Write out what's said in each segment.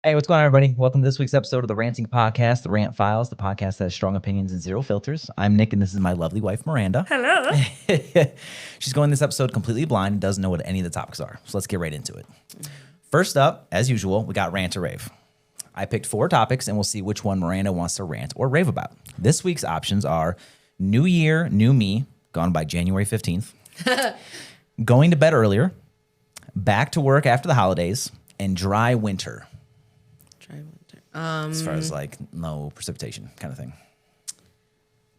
Hey, what's going on, everybody? Welcome to this week's episode of the Ranting Podcast, the Rant Files, the podcast that has strong opinions and zero filters. I'm Nick, and this is my lovely wife, Miranda. Hello. She's going this episode completely blind and doesn't know what any of the topics are. So let's get right into it. First up, as usual, we got Rant or Rave. I picked 4 topics, and we'll see which one Miranda wants to rant or rave about. This week's options are New Year, New Me, gone by January 15th, going to bed earlier, back to work after the holidays, and dry winter. As far as like no precipitation kind of thing.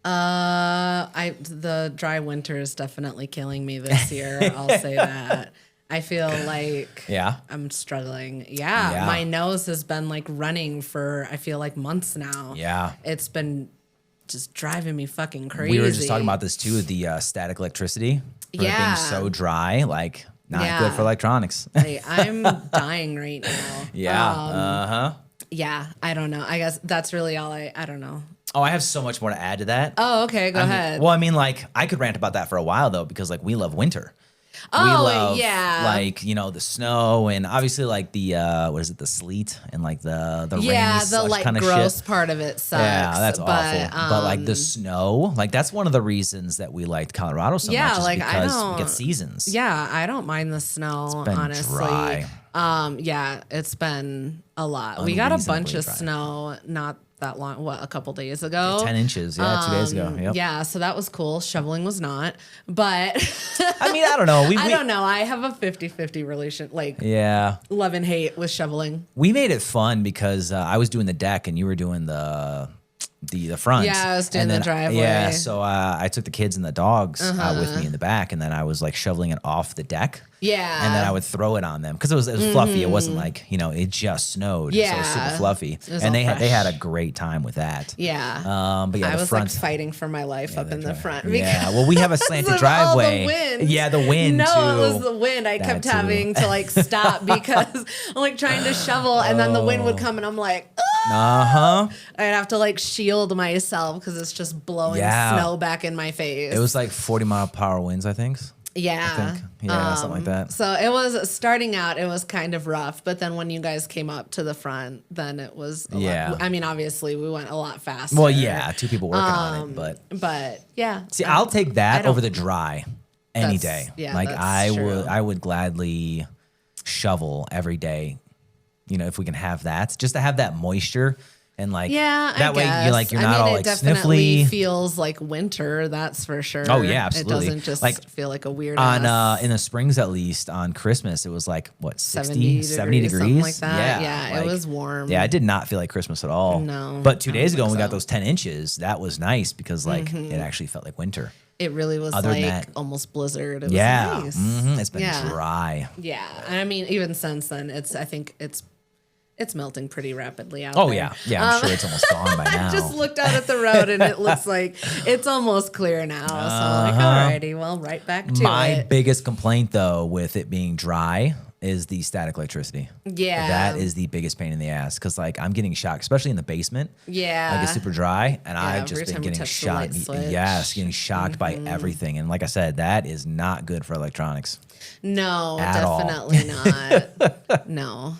The dry winter is definitely killing me this year. I'll say that. I feel like I'm struggling. Yeah, my nose has been like running for I feel like months now. Yeah, it's been just driving me fucking crazy. We were just talking about this too, the static electricity. For it being so dry, like not good for electronics. I'm dying right now. Yeah. Yeah, I don't know. I guess that's really all I don't know. Oh, I have so much more to add to that. Oh, okay, go ahead. Well, I mean, like, I could rant about that for a while, though, because, like, we love winter. Oh, we love, yeah. like, you know, the snow and obviously, like, the, what is it, the sleet and, like, the rainy the, like, kind of gross shit. part of it sucks. Yeah, that's awful. But, like, the snow, like, that's one of the reasons that we liked Colorado so much is because we get seasons. Yeah, I don't mind the snow, it's been honestly. Dry. Yeah, it's been a lot. We got a bunch of snow not that long, a couple days ago. Yeah, 10 inches, 2 days ago. Yep. Yeah, so that was cool. Shoveling was not, but I mean, I don't know. I don't know. I have a 50-50 relation, like love and hate with shoveling. We made it fun because I was doing the deck and you were doing the front. Yeah, I was doing the driveway. Yeah, so I took the kids and the dogs with me in the back, and then I was like shoveling it off the deck. Yeah, and then I would throw it on them because it was fluffy. It wasn't like it just snowed. Yeah, so it was super fluffy, and they had a great time with that. Yeah, but yeah, I the was front, like fighting for my life up in the front. Yeah, well, we have a slanted driveway. All the wind. Yeah, the wind. No, too. It was the wind. I kept having to like stop because I'm like trying to shovel, and then the wind would come, and I'm like, I'd have to like shield myself because it's just blowing snow back in my face. It was like 40-mile-per-hour winds, I think. Yeah. Something like that. So it was starting out, it was kind of rough, but then when you guys came up to the front, then it was a lot. I mean, obviously we went a lot faster. Well, yeah, 2 people working on it, but yeah. See, I'll take that over the dry any day. Yeah, like I would gladly shovel every day, if we can have that, just to have that moisture. And like that way you're not all like sniffly. It definitely feels like winter, that's for sure. Oh yeah, absolutely. It doesn't just like feel like a weird in the springs, at least on Christmas, it was like what 70 degrees, something like that. Yeah, it was warm. Yeah, it did not feel like Christmas at all. No. But 2 days ago when we got those 10 inches, that was nice because like it actually felt like winter. It really was almost blizzard. It was nice. It's been dry. Yeah, I mean even since then, I think it's melting pretty rapidly out there. Yeah. I'm sure it's almost gone by now. I just looked out at the road and it looks like it's almost clear now. So I'm like, alrighty, well, right back to it. My biggest complaint, though, with it being dry is the static electricity. Yeah. That is the biggest pain in the ass because, like, I'm getting shocked, especially in the basement. Yeah. Like, it's super dry, and I've just been getting shocked. Yes, getting shocked by everything. And like I said, that is not good for electronics. No, definitely not. No.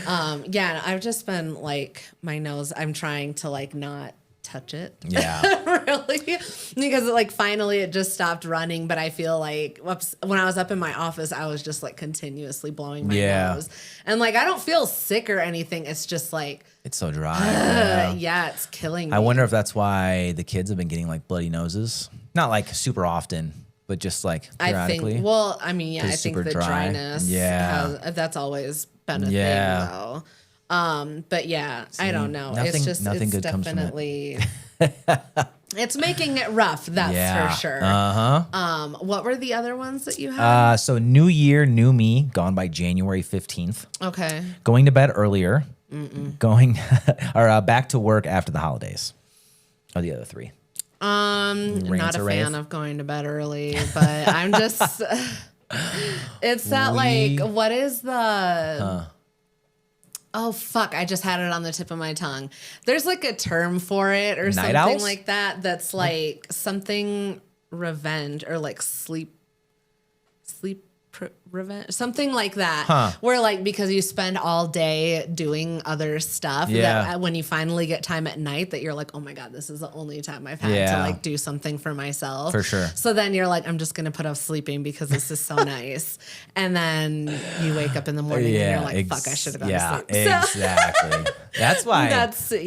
I've just been like my nose. I'm trying to like not touch it. Yeah, really, because like finally it just stopped running. But I feel like when I was up in my office, I was just like continuously blowing my nose, and like I don't feel sick or anything. It's just like it's so dry. It's killing me. I wonder if that's why the kids have been getting like bloody noses. Not like super often, but just like periodically. I think. Well, I mean, I think the dryness. That's always been a thing though. But yeah, I don't know. Nothing good definitely comes from it. It's making it rough, that's for sure. What were the other ones that you had? So New Year, New Me, gone by January 15th. Okay. Going to bed earlier. Going or back to work after the holidays. Are the other 3. Not a fan of going to bed early, but I'm just it's that like what is the oh fuck, I just had it on the tip of my tongue. There's like a term for it or something owls? like that that's like something revenge or like sleep revenge, something like that, where like because you spend all day doing other stuff, that when you finally get time at night, that you're like, oh my God, this is the only time I've had to like do something for myself. For sure. So then you're like, I'm just gonna put off sleeping because this is so nice, and then you wake up in the morning and you're like, fuck, I should have gone to sleep. Exactly. That's why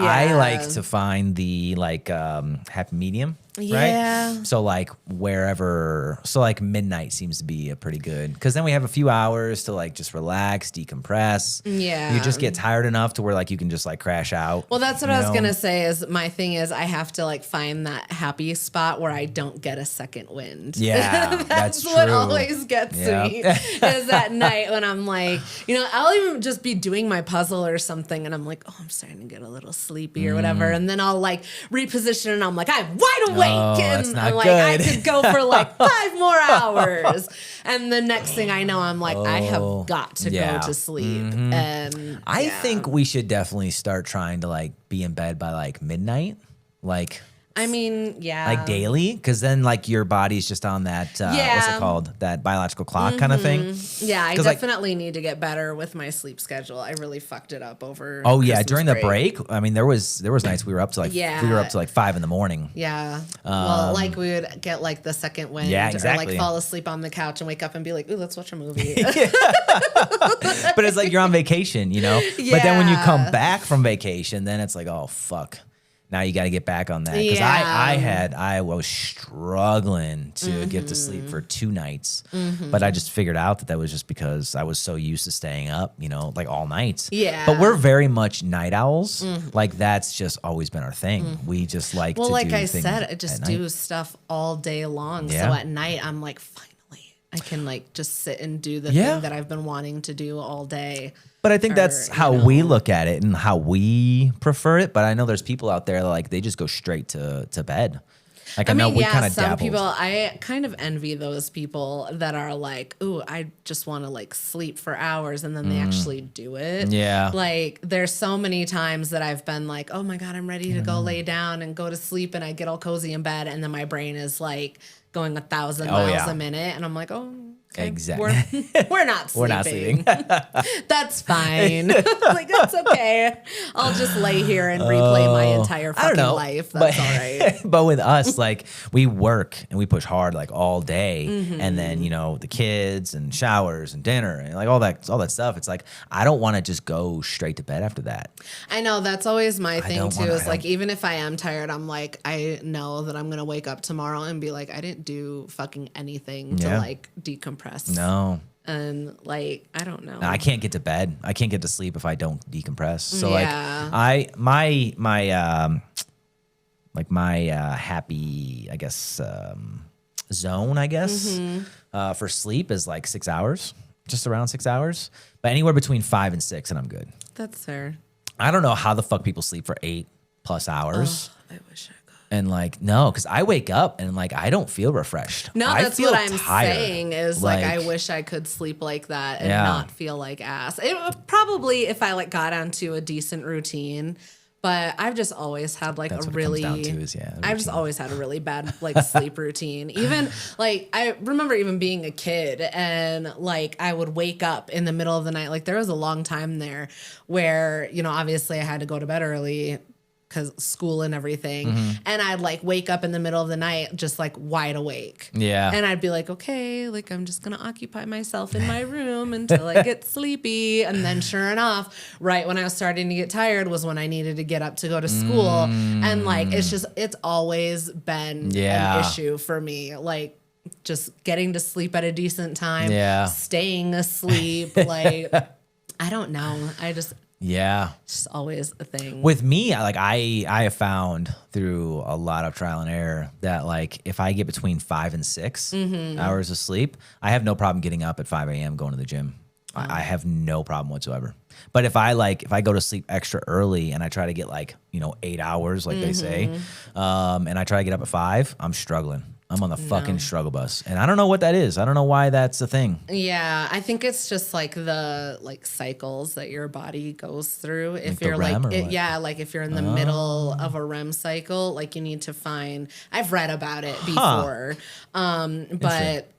I like to find the like happy medium. Yeah. Right. So like like midnight seems to be a pretty good, because then we have a few hours to like just relax, decompress. Yeah. You just get tired enough to where like you can just like crash out. Well, that's what I was gonna say. Is my thing is I have to like find that happy spot where I don't get a second wind. Yeah, that's what true. Always gets me is at night when I'm like, I'll even just be doing my puzzle or something, and I'm like, oh, I'm starting to get a little sleepy or whatever, and then I'll like reposition, and I'm like, I'm wide awake. That's not I'm like, good. I could go for like 5 more hours. And the next thing I know, I'm like, I have got to go to sleep. And I think we should definitely start trying to like be in bed by like midnight. Like, I mean, like daily, because then like your body's just on that what's it called, that biological clock kind of thing. Yeah, I definitely need to get better with my sleep schedule. I really fucked it up over Christmas during the break. I mean, there was nights we were up to like 5 in the morning. Yeah. Well, like we would get like the second wind, or like fall asleep on the couch and wake up and be like, ooh, let's watch a movie. But it's like you're on vacation, But then when you come back from vacation, then it's like, oh fuck. Now you got to get back on that, because I was struggling to get to sleep for 2 nights, but I just figured out that was just because I was so used to staying up, like all night. Yeah. But we're very much night owls. Like that's just always been our thing. We just like to like do I things said, I just do stuff all day long. Yeah. So at night I'm like, finally, I can like just sit and do the thing that I've been wanting to do all day. But I think that's how we look at it and how we prefer it. But I know there's people out there that like they just go straight to bed. Like I know we kind of some dabbled. people, I kind of envy those people that are like, ooh, I just want to like sleep for hours, and then they actually do it. Yeah. Like there's so many times that I've been like, oh my God, I'm ready to go lay down and go to sleep, and I get all cozy in bed, and then my brain is like going 1,000 miles a minute, and I'm like, oh. Okay. Exactly. We're not sleeping. We're not sleeping. That's fine. Like, that's okay. I'll just lay here and replay my entire fucking life. That's all right. But with us, like, we work and we push hard like all day. And then, the kids and showers and dinner and like all that stuff. It's like, I don't want to just go straight to bed after that. I know. That's always my thing too, is like, even if I am tired, I'm like, I know that I'm going to wake up tomorrow and be like, I didn't do fucking anything to like decompress. No. And like, I don't know. I can't get to bed. I can't get to sleep if I don't decompress. So like my happy, I guess, zone, I guess, for sleep is like 6 hours, just around 6 hours, but anywhere between 5 and 6 and I'm good. That's fair. I don't know how the fuck people sleep for 8+ hours. Oh, I wish I could. And like, no, because I wake up and like, I don't feel refreshed. No, that's what I'm saying is like, I wish I could sleep like that and not feel like ass. It would probably, if I like got onto a decent routine, but I've just always had like I've just always had a really bad like sleep routine. Even like, I remember even being a kid and like, I would wake up in the middle of the night. Like there was a long time there where, obviously I had to go to bed early because school and everything. And I'd like wake up in the middle of the night, just like wide awake. Yeah. And I'd be like, okay, like I'm just going to occupy myself in my room until I get sleepy. And then sure enough, right when I was starting to get tired was when I needed to get up to go to school. And like, it's always been an issue for me. Like just getting to sleep at a decent time, staying asleep. Like, I don't know. Yeah. It's just always a thing. With me, I have found through a lot of trial and error that like if I get between 5 and 6 hours of sleep, I have no problem getting up at 5 a.m. going to the gym. I have no problem whatsoever. But if I go to sleep extra early and I try to get like, 8 hours, like they say, and I try to get up at 5, I'm struggling. I'm on the fucking struggle bus. And I don't know what that is. I don't know why that's a thing. Yeah, I think it's just like the cycles that your body goes through. If you're like if you're in the middle of a REM cycle, like you need to find, I've read about it before. But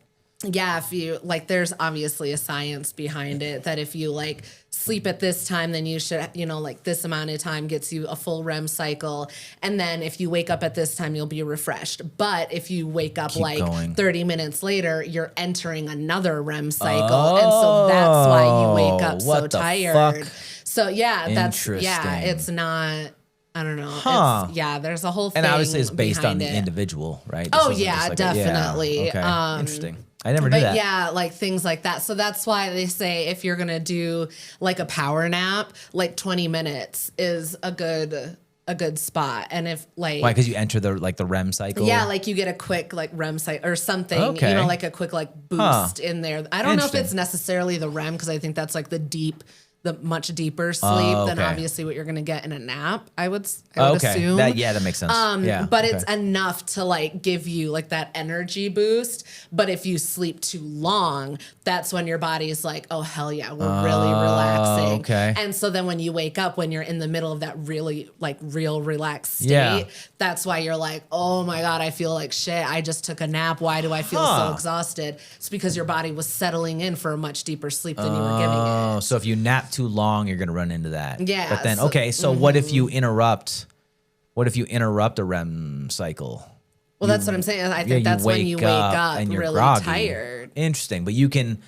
yeah, if you like, there's obviously a science behind it that if you like sleep at this time, then you should, like this amount of time gets you a full REM cycle. And then if you wake up at this time, you'll be refreshed. But if you wake up going. 30 minutes later, you're entering another REM cycle. And so that's why you wake up so tired. Fuck? So yeah, it's not. I don't know. Huh. There's a whole thing. And obviously it's based on the individual, right? This definitely. Okay. Interesting. I never knew that. Yeah, like things like that. So that's why they say if you're going to do like a power nap, like 20 minutes is a good spot. And if like why? Because you enter the REM cycle. Yeah, like you get a quick like REM cycle or something. Okay. Like a quick like boost in there. I don't know if it's necessarily the REM because I think that's like the much deeper sleep than obviously what you're going to get in a nap. I would assume. That makes sense. But it's enough to like give you like that energy boost. But if you sleep too long, that's when your body's like, oh hell yeah, we're really relaxing. Okay. And so then when you wake up, when you're in the middle of that really like real relaxed state, that's why you're like, oh my God, I feel like shit. I just took a nap. Why do I feel so exhausted? It's because your body was settling in for a much deeper sleep than you were giving it. So if you nap too long, you're gonna run into that. Yeah. But then so what if you interrupt a REM cycle? Well, that's what I'm saying. I think that's when you wake up and you're really groggy. Tired. Interesting. But you can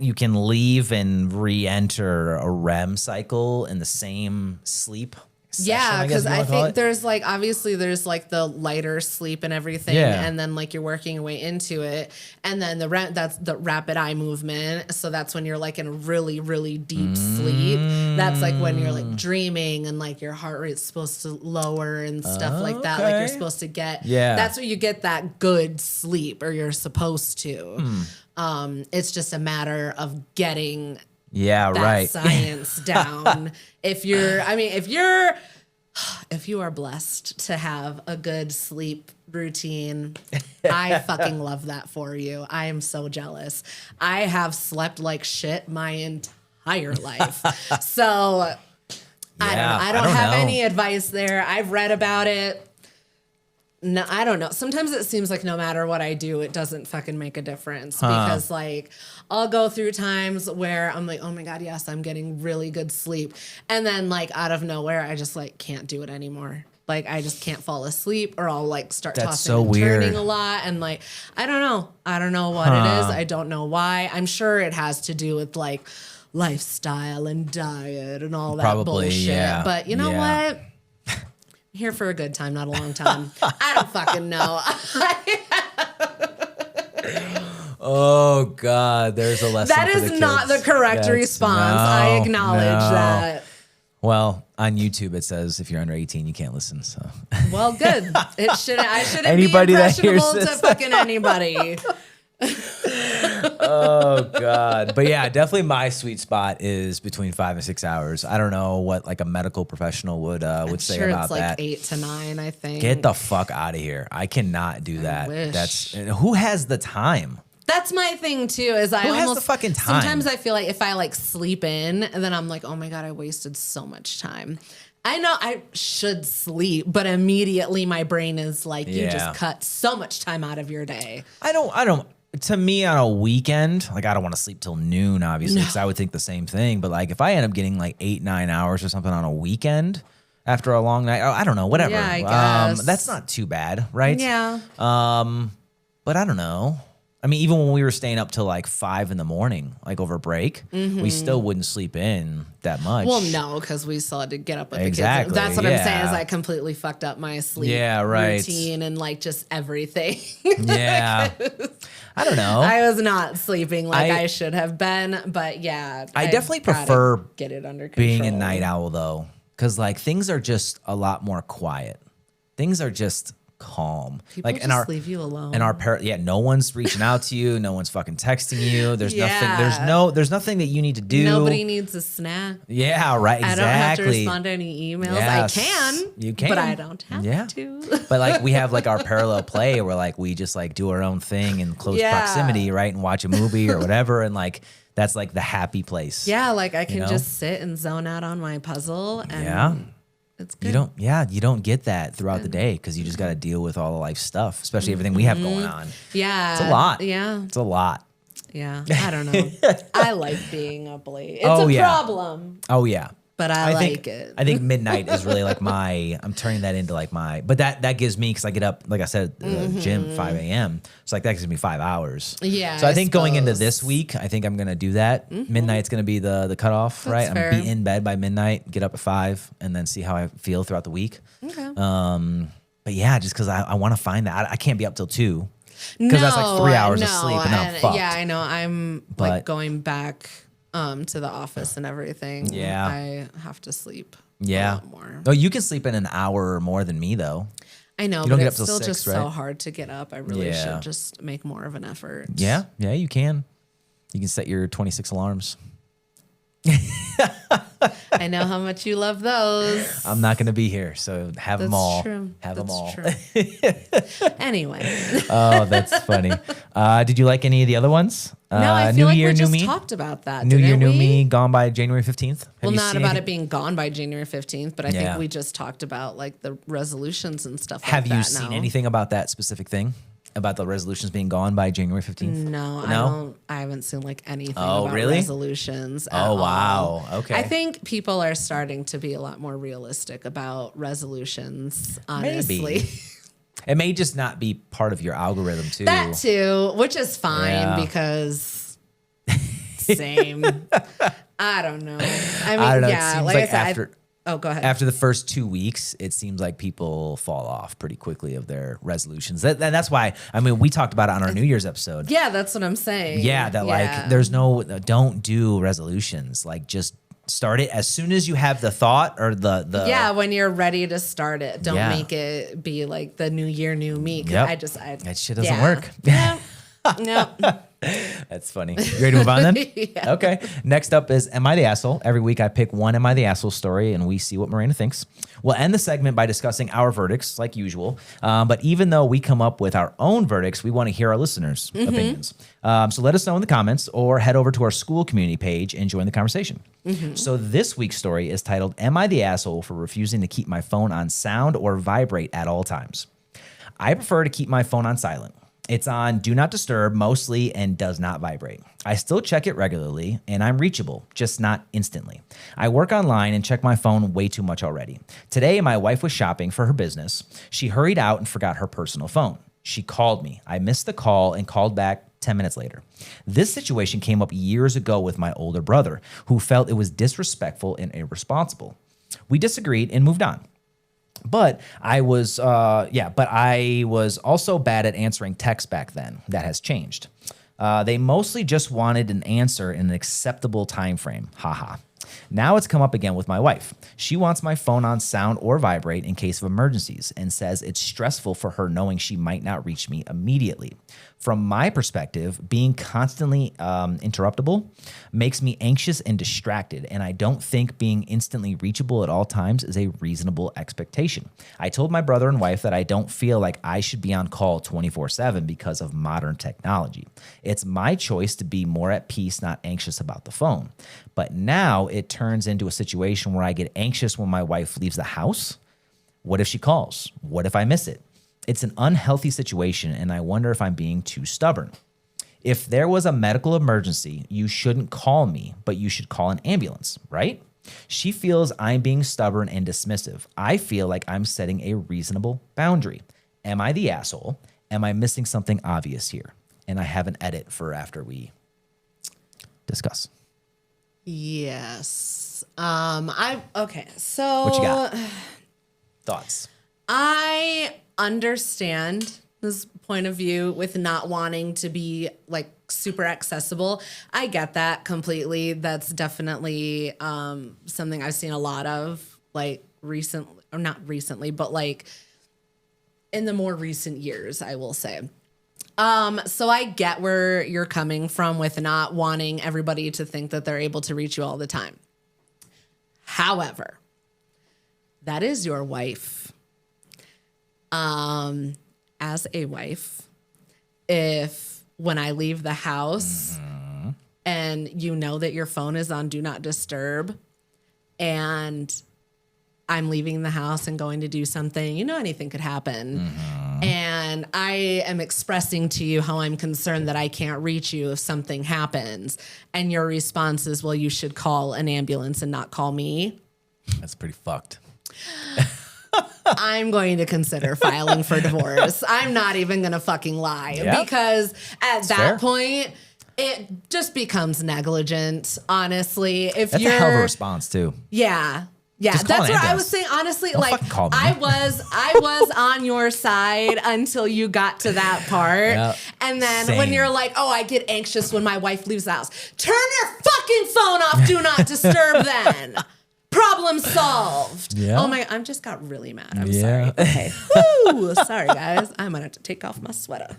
leave and re-enter a REM cycle in the same sleep session, yeah, because I think there's like obviously there's like the lighter sleep and everything, and then like you're working your way into it, and then that's the rapid eye movement. So that's when you're like in a really really deep sleep. That's like when you're like dreaming and like your heart rate's supposed to lower and stuff like that. Like you're supposed to get. Yeah. That's where you get that good sleep, or you're supposed to. It's just a matter of getting. Yeah, right. Science down. If you are blessed to have a good sleep routine, I fucking love that for you. I am so jealous. I have slept like shit my entire life. So I don't have any advice there. I've read about it. No, I don't know. Sometimes it seems like no matter what I do, it doesn't fucking make a difference because like I'll go through times where I'm like, oh my God, yes, I'm getting really good sleep. And then like out of nowhere, I just like can't do it anymore. Like I just can't fall asleep, or I'll like start tossing and turning a lot. And like, I don't know what it is. I don't know why. I'm sure it has to do with like lifestyle and diet and all that bullshit. Yeah. But you know what? Here for a good time, not a long time. I don't fucking know. Oh God, there's a lesson. That is not the correct response. I acknowledge that. Well, on YouTube it says if you're under 18, you can't listen. So. Well, good. I shouldn't be impressionable to fucking anybody. Oh God. But yeah, definitely my sweet spot is between 5 and 6 hours. I don't know what like a medical professional would say about it's like that. 8 to 9, I think. Get the fuck out of here. I cannot do that. Wish. Who has the time? That's my thing too. Is who has the fucking time? Sometimes I feel like if I like sleep in, and then I'm like, oh my God, I wasted so much time. I know I should sleep, but immediately my brain is like, you just cut so much time out of your day. I don't. To me, on a weekend, like I don't want to sleep till noon, obviously, because I would think the same thing. But like if I end up getting like 8-9 hours or something on a weekend after a long night, I don't know, whatever. Yeah, I guess. That's not too bad, right? Yeah. But I don't know. I mean, even when we were staying up till like 5 a.m, like over break, we still wouldn't sleep in that much. Well, no, because we still had to get up with the kids. That's what I'm saying. Is I completely fucked up my sleep routine and like just everything. Yeah. I don't know. I was not sleeping like I should have been, but yeah. I definitely prefer get it under control. Being a night owl though, because like things are just a lot more quiet. Things are just calm. People like just leave you alone. And no one's reaching out to you. No one's fucking texting you. There's nothing. There's nothing that you need to do. Nobody needs a snack. Yeah, right. Exactly. I don't have to respond to any emails. Yes. I can. You can, but I don't have to. But like we have like our parallel play where like we just like do our own thing in close proximity, right, and watch a movie or whatever, and like that's like the happy place. Yeah, like I can just sit and zone out on my puzzle and It's good. You don't get that throughout the day because you just got to deal with all the life stuff, especially everything we have going on. Yeah. It's a lot. Yeah. It's a lot. Yeah. I don't know. I like being up late. It's a problem. Oh, yeah. But I like it. I think midnight is really like I'm turning that into like but that gives me, because I get up, like I said, gym 5 a.m. So like that gives me 5 hours. Yeah. So I think going into this week, I think I'm going to do that. Midnight's going to be the cutoff, right? I'm going to be in bed by midnight, get up at 5, and then see how I feel throughout the week. Okay. But yeah, just because I want to find that. I can't be up till 2. Because that's like 3 hours of sleep and I'm fucked. Yeah, I know. I'm like going back to the office and everything. Yeah. I have to sleep a lot more. Oh, you can sleep in an hour or more than me, though. I know, but it's still 6, just so hard to get up. I really should just make more of an effort. Yeah, you can. You can set your 26 alarms. I know how much you love those. I'm not going to be here, so have them all. True. Have them all. True. Anyway. Oh, that's funny. Did you like any of the other ones? No, I feel like we just talked about that. New Year, New Me, gone by January 15th. Well, not about it being gone by January 15th, but I think we just talked about like the resolutions and stuff like that. Have you seen anything about that specific thing? About the resolutions being gone by January 15th? No? I haven't seen like anything about resolutions at all. Wow. Okay. I think people are starting to be a lot more realistic about resolutions, honestly. Maybe. It may just not be part of your algorithm too. That too, which is fine because same. I don't know. I mean, yeah, like I said, go ahead. After the first 2 weeks, it seems like people fall off pretty quickly of their resolutions. That's why, I mean, we talked about it on our New Year's episode. Yeah, that's what I'm saying. Yeah, like there's don't do resolutions. Like just start it as soon as you have the thought or the when you're ready to start it. Don't make it be like the new year, new me. Yep. That shit doesn't work. Yeah. No. That's funny. You ready to move on then? Yeah. Okay. Next up is Am I the Asshole? Every week I pick one Am I the Asshole story and we see what Miranda thinks. We'll end the segment by discussing our verdicts like usual. But even though we come up with our own verdicts, we want to hear our listeners' opinions. So let us know in the comments or head over to our school community page and join the conversation. So this week's story is titled Am I the Asshole for refusing to keep my phone on sound or vibrate at all times? I prefer to keep my phone on silent. It's on Do Not Disturb mostly and does not vibrate. I still check it regularly and I'm reachable, just not instantly. I work online and check my phone way too much already. Today, my wife was shopping for her business. She hurried out and forgot her personal phone. She called me. I missed the call and called back 10 minutes later. This situation came up years ago with my older brother, who felt it was disrespectful and irresponsible. We disagreed and moved on. But I was also bad at answering texts back then. That has changed. They mostly just wanted an answer in an acceptable time frame. Haha. Now it's come up again with my wife. She wants my phone on sound or vibrate in case of emergencies and says it's stressful for her knowing she might not reach me immediately. From my perspective, being constantly interruptible makes me anxious and distracted, and I don't think being instantly reachable at all times is a reasonable expectation. I told my brother and wife that I don't feel like I should be on call 24/7 because of modern technology. It's my choice to be more at peace, not anxious about the phone. But now it turns into a situation where I get anxious when my wife leaves the house. What if she calls? What if I miss it? It's an unhealthy situation, and I wonder if I'm being too stubborn. If there was a medical emergency, you shouldn't call me, but you should call an ambulance, right? She feels I'm being stubborn and dismissive. I feel like I'm setting a reasonable boundary. Am I the asshole? Am I missing something obvious here? And I have an edit for after we discuss. Yes. Okay. So what you got? Thoughts? I understand this point of view with not wanting to be like super accessible. I get that completely. That's definitely something I've seen a lot of like recently, or not recently, but like in the more recent years, I will say. So I get where you're coming from with not wanting everybody to think that they're able to reach you all the time. However, that is your wife. As a wife, if when I leave the house and you know that your phone is on Do Not Disturb and I'm leaving the house and going to do something, you know, anything could happen. And I am expressing to you how I'm concerned that I can't reach you if something happens. And your response is, well, you should call an ambulance and not call me. That's pretty fucked. I'm going to consider filing for divorce. I'm not even going to fucking lie. Yeah. Because at that fair. point, it just becomes negligent, honestly. If That's a hell of a response, too. Yeah. Yeah, Just call that's an what I ambulance. was saying. Honestly, Don't like fucking call me. I was on your side until you got to that part. Yep. And then Same. when you're like, oh, I get anxious when my wife leaves the house. Turn your fucking phone off. Do not disturb then. Problem solved. Yeah. Oh my, I just got really mad. I'm Yeah. sorry. Okay. Woo. Sorry, guys. I'm gonna have to take off my sweater.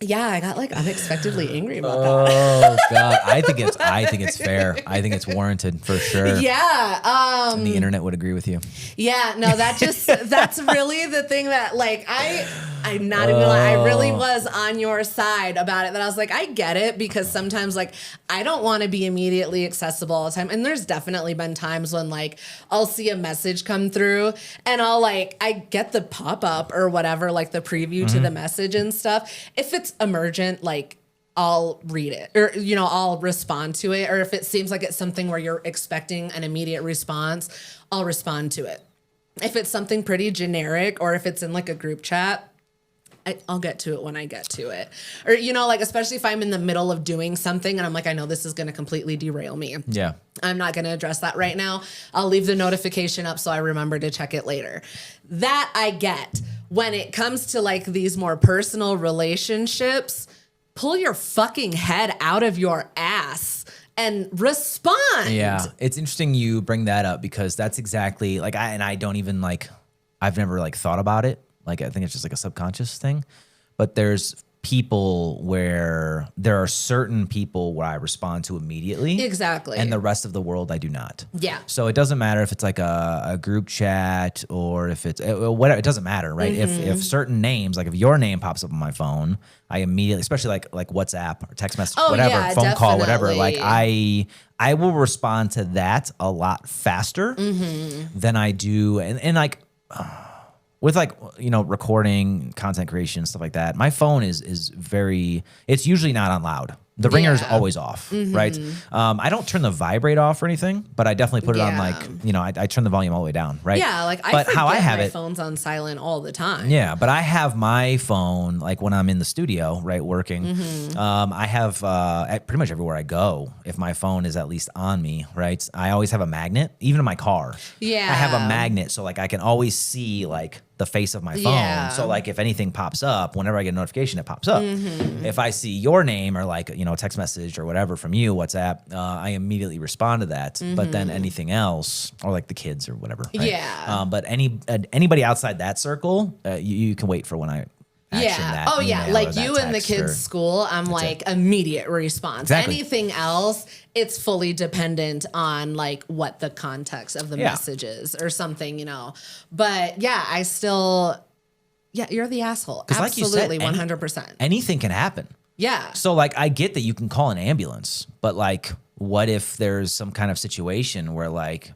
Yeah, I got like unexpectedly angry about that. Oh God, I think it's fair. I think it's warranted for sure. Yeah. And the internet would agree with you. Yeah, no, that's really the thing that like I'm not even gonna lie, I really was on your side about it. That I was like, I get it, because sometimes like I don't want to be immediately accessible all the time. And there's definitely been times when like I'll see a message come through and I get the pop-up or whatever, like the preview to the message and stuff. If it's emergent, like I'll read it, or, you know, I'll respond to it. Or if it seems like it's something where you're expecting an immediate response, I'll respond to it. If it's something pretty generic, or if it's in like a group chat, I'll get to it when I get to it. Or, you know, like, especially if I'm in the middle of doing something and I'm like, I know this is going to completely derail me. Yeah. I'm not going to address that right now. I'll leave the notification up so I remember to check it later. That I get. When it comes to like these more personal relationships, pull your fucking head out of your ass and respond. Yeah. It's interesting you bring that up, because that's exactly like I don't even like, I've never like thought about it. Like, I think it's just like a subconscious thing, but there's people where there are certain people where I respond to immediately. Exactly. And the rest of the world I do not. Yeah. So it doesn't matter if it's like a group chat or if it's whatever, it doesn't matter, right? If certain names, like if your name pops up on my phone, I immediately, especially like WhatsApp or text message, whatever, yeah, phone call, whatever, definitely. like I will respond to that a lot faster than I do. And like, with like, you know, recording, content creation, stuff like that, my phone is very, it's usually not on loud. The ringer's always off, right? I don't turn the vibrate off or anything, but I definitely put it on like, you know, I turn the volume all the way down, right? Yeah, like I forget my phone's on silent all the time. Yeah, but I have my phone, like when I'm in the studio, right, working, I have at pretty much everywhere I go, if my phone is at least on me, right, I always have a magnet, even in my car. Yeah. I have a magnet, so like I can always see like the face of my phone. Yeah. So like if anything pops up, whenever I get a notification, it pops up. If I see your name or like, you know, a text message or whatever from you, WhatsApp, I immediately respond to that. But then anything else, or like the kids or whatever. Right? Yeah. But anybody outside that circle, you can wait for when I action that. Oh yeah. email or Like that you in the text kids' or- school, I'm like immediate response. Exactly. Anything else, it's fully dependent on like what the context of the message is or something, you know. But yeah, I still, you're the asshole. 'Cause like you said, Absolutely, 100%. Anything can happen. Yeah. So like I get that you can call an ambulance, but like what if there's some kind of situation where like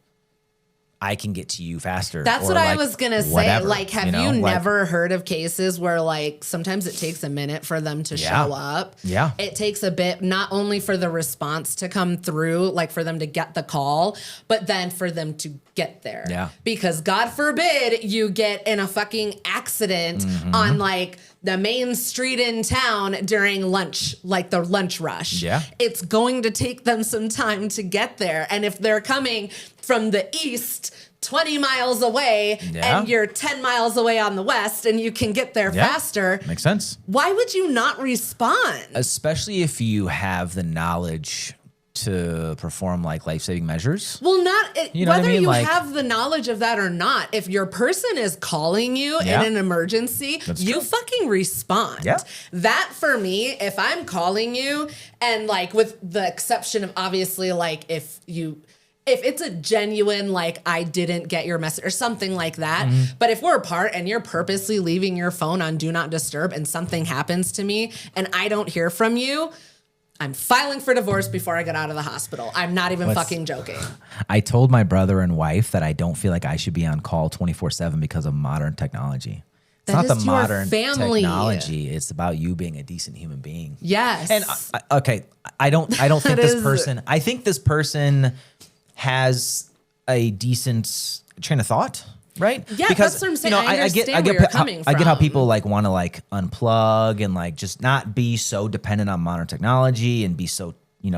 I can get to you faster? That's or what I like was gonna say. whatever, Like, have know? you Like, never heard of cases where like sometimes it takes a minute for them to show up? Yeah. It takes a bit, not only for the response to come through, like for them to get the call, but then for them to get there. Yeah. Because God forbid you get in a fucking accident on like the main street in town during lunch, like the lunch rush. Yeah. It's going to take them some time to get there. And if they're coming from the east 20 miles away and you're 10 miles away on the west and you can get there faster. Makes sense. Why would you not respond? Especially if you have the knowledge to perform like life-saving measures. Well, You know what I whether mean? you Like- have the knowledge of that or not, if your person is calling you in an emergency, you true. fucking respond. Yeah. That for me, if I'm calling you and like with the exception of obviously like if it's a genuine, like, I didn't get your message or something like that. But if we're apart and you're purposely leaving your phone on Do Not Disturb and something happens to me and I don't hear from you, I'm filing for divorce before I get out of the hospital. I'm not even fucking joking. I told my brother and wife that I don't feel like I should be on call 24/7 because of modern technology. It's not the modern technology. It's about you being a decent human being. Yes. And I don't think this person. I think this person has a decent train of thought, right? Yeah, because, that's what I'm saying. I get how people like want to like unplug and like just not be so dependent on modern technology and be so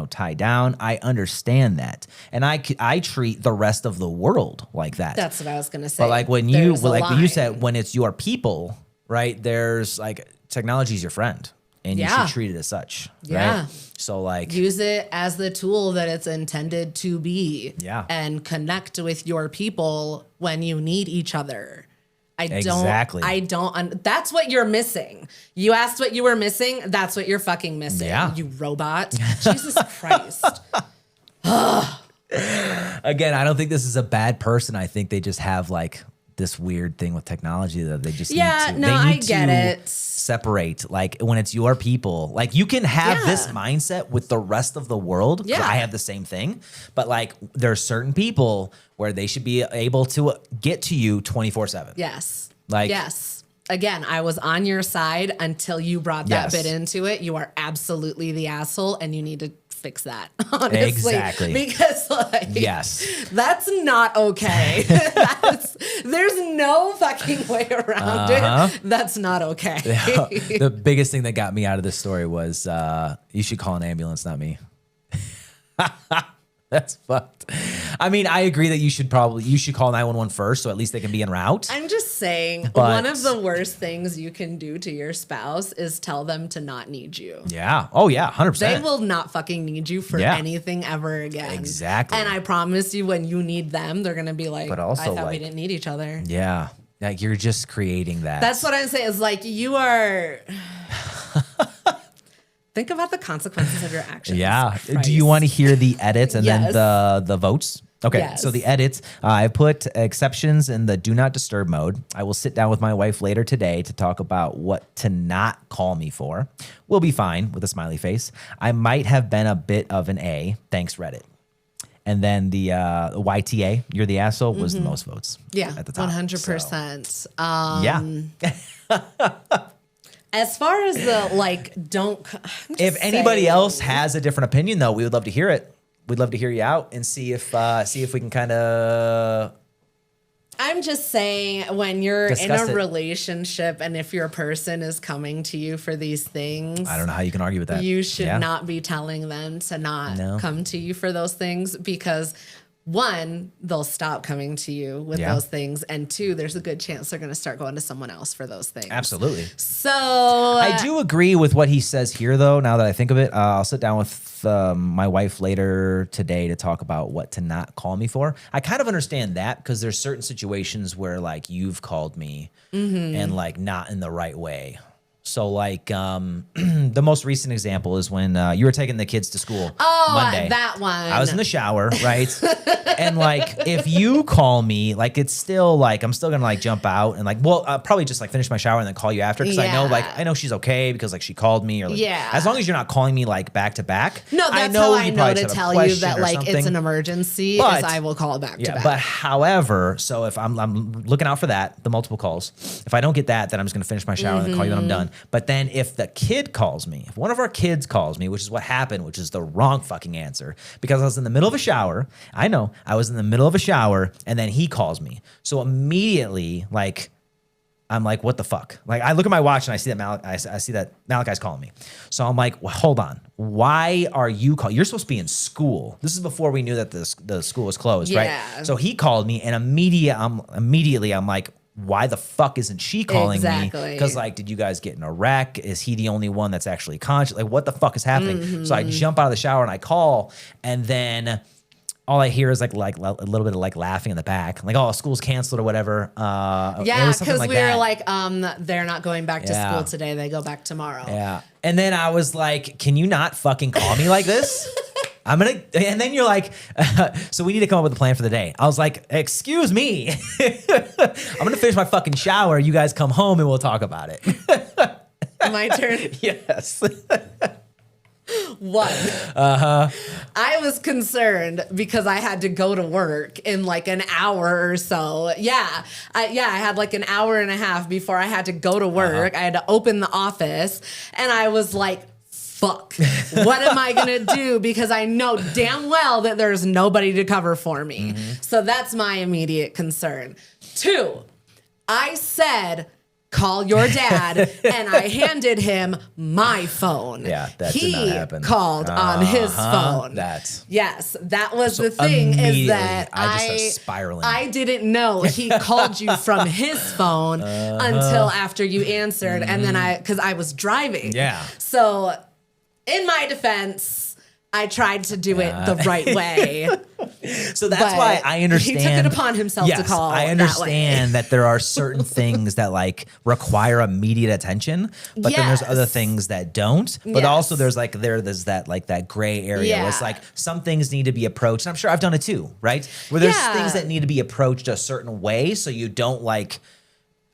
tied down. I understand that, and I treat the rest of the world like that. That's what I was gonna say. But like when you said when it's your people, right? There's like technology is your friend, and you should treat it as such. Yeah. Right? So like use it as the tool that it's intended to be. Yeah. And connect with your people when you need each other. That's what you're missing. You asked what you were missing. That's what you're fucking missing. Yeah. You robot. Jesus Christ. Again, I don't think this is a bad person. I think they just have like this weird thing with technology that they just I get it. Separate. Like when it's your people, like you can have this mindset with the rest of the world. Yeah. I have the same thing, but like there are certain people where they should be able to get to you 24/7. Yes. Like, yes. Again, I was on your side until you brought that bit into it. You are absolutely the asshole and you need to fix that, honestly. Exactly. Because that's not okay. There's no fucking way around it. That's not okay. The biggest thing that got me out of this story was you should call an ambulance, not me. That's fucked. I mean, I agree that you should call 911 first, so at least they can be en route. I'm just saying, one of the worst things you can do to your spouse is tell them to not need you. Yeah. Oh yeah, 100%. They will not fucking need you for anything ever again. Exactly. And I promise you, when you need them, they're gonna be like, but also, I thought we didn't need each other. Yeah. Like you're just creating that. That's what I'm saying. Is like you are. Think about the consequences of your actions. Yeah. Christ. Do you want to hear the edits and then the votes? Okay. So the edits, I put exceptions in the do not disturb mode. I will sit down with my wife later today to talk about what to not call me for. We'll be fine with a smiley face. I might have been a bit of an A. Thanks, Reddit. And then the YTA, you're the asshole, was the most votes. Yeah. At the top. 100%. So, yeah. As far as the if anybody else has a different opinion, though, we would love to hear it. We'd love to hear you out and see if we can kind of. I'm just saying, when you're in a relationship and if your person is coming to you for these things, I don't know how you can argue with that. You should not be telling them to not come to you for those things because. One, they'll stop coming to you with those things. And two, there's a good chance they're going to start going to someone else for those things. Absolutely. So I do agree with what he says here, though, now that I think of it. I'll sit down with my wife later today to talk about what to not call me for. I kind of understand that because there's certain situations where like you've called me and like not in the right way. So like the most recent example is when you were taking the kids to school Monday. That one. I was in the shower, right? And like if you call me, like it's still like I'm still gonna like jump out and like I'll probably just like finish my shower and then call you after because I know she's okay because like she called me or like as long as you're not calling me like back to back. No, that's how I know to tell you that like it's an emergency. But I will call back to back. But however, so if I'm looking out for that, the multiple calls. If I don't get that, then I'm just gonna finish my shower and then call you when I'm done. But then if the kid calls me, if one of our kids calls me, which is what happened, which is the wrong fucking answer, because I was in the middle of a shower. I know I was in the middle of a shower and then he calls me. So immediately, like, I'm like, what the fuck? Like, I look at my watch and I see that Malachi's calling me. So I'm like, well, hold on. Why are you calling? You're supposed to be in school. This is before we knew that the school was closed, right? So he called me and immediately I'm like, why the fuck isn't she calling me? Because like, did you guys get in a wreck? Is he the only one that's actually conscious? Like, what the fuck is happening? So I jump out of the shower and I call, and then all I hear is like a little bit of like laughing in the back, like, oh, school's canceled or whatever. Because we were like, they're not going back to school today. They go back tomorrow. Yeah. And then I was like, can you not fucking call me like this? and then you're like, so we need to come up with a plan for the day. I was like, excuse me. I'm going to finish my fucking shower. You guys come home and we'll talk about it. My turn. Yes. One, I was concerned because I had to go to work in like an hour or so. I had like an hour and a half before I had to go to work. I had to open the office, and I was like, fuck, what am I going to do? Because I know damn well that there's nobody to cover for me. So that's my immediate concern. 2, I said, call your dad, and I handed him my phone. Yeah, that did not happen. He called on his phone. Yes, that was the thing, is that I just start spiraling. I didn't know he called you from his phone until after you answered, and then because I was driving. Yeah. So in my defense, I tried to do it the right way. So that's why I understand. He took it upon himself to call. I understand that there are certain things that like require immediate attention, but then there's other things that don't. But also there's that gray area. Yeah. It's like some things need to be approached. And I'm sure I've done it too, right? Where there's things that need to be approached a certain way so you don't like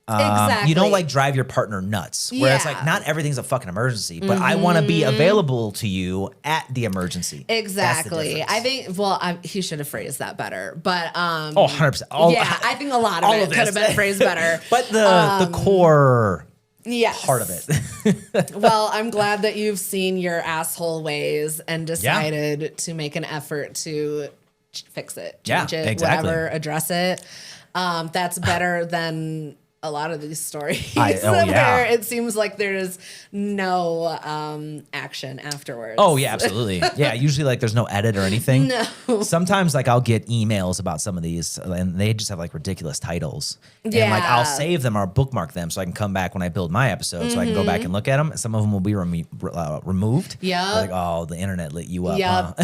exactly. You don't like drive your partner nuts. Where it's like not everything's a fucking emergency, but I want to be available to you at the emergency. Exactly. I think. Well, he should have phrased that better. But 100%. I think a lot of it could have been phrased better. But the core. Part of it. Well, I'm glad that you've seen your asshole ways and decided to make an effort to fix it, change it, whatever, address it. That's better than a lot of these stories where it seems like there's no action afterwards. Oh, yeah, absolutely. Yeah, usually like there's no edit or anything. No. Sometimes like I'll get emails about some of these and they just have like ridiculous titles. And like I'll save them or bookmark them so I can come back when I build my episode so I can go back and look at them. Some of them will be removed. Yeah. Like, oh, the internet lit you up. Yep.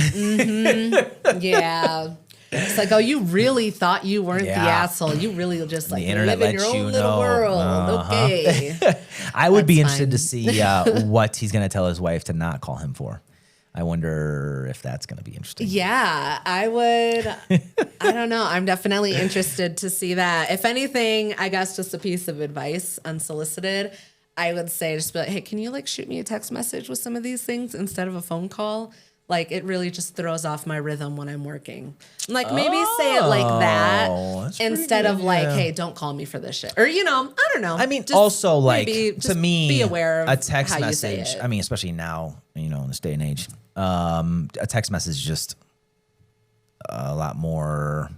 Huh? Yeah. It's like, oh, you really thought you weren't the asshole. You really just like live in your own little world. Okay. I would be interested to see what he's going to tell his wife to not call him for. I wonder if that's going to be interesting. Yeah, I would. I don't know. I'm definitely interested to see that. If anything, I guess just a piece of advice, unsolicited, I would say just be like, hey, can you like shoot me a text message with some of these things instead of a phone call? Like, it really just throws off my rhythm when I'm working. Like, maybe say it like that instead of like, hey, don't call me for this shit. Or, I don't know. I mean, also, like, to me, be aware of a text how message, you say it. I mean, especially now, in this day and age, a text message is just a lot more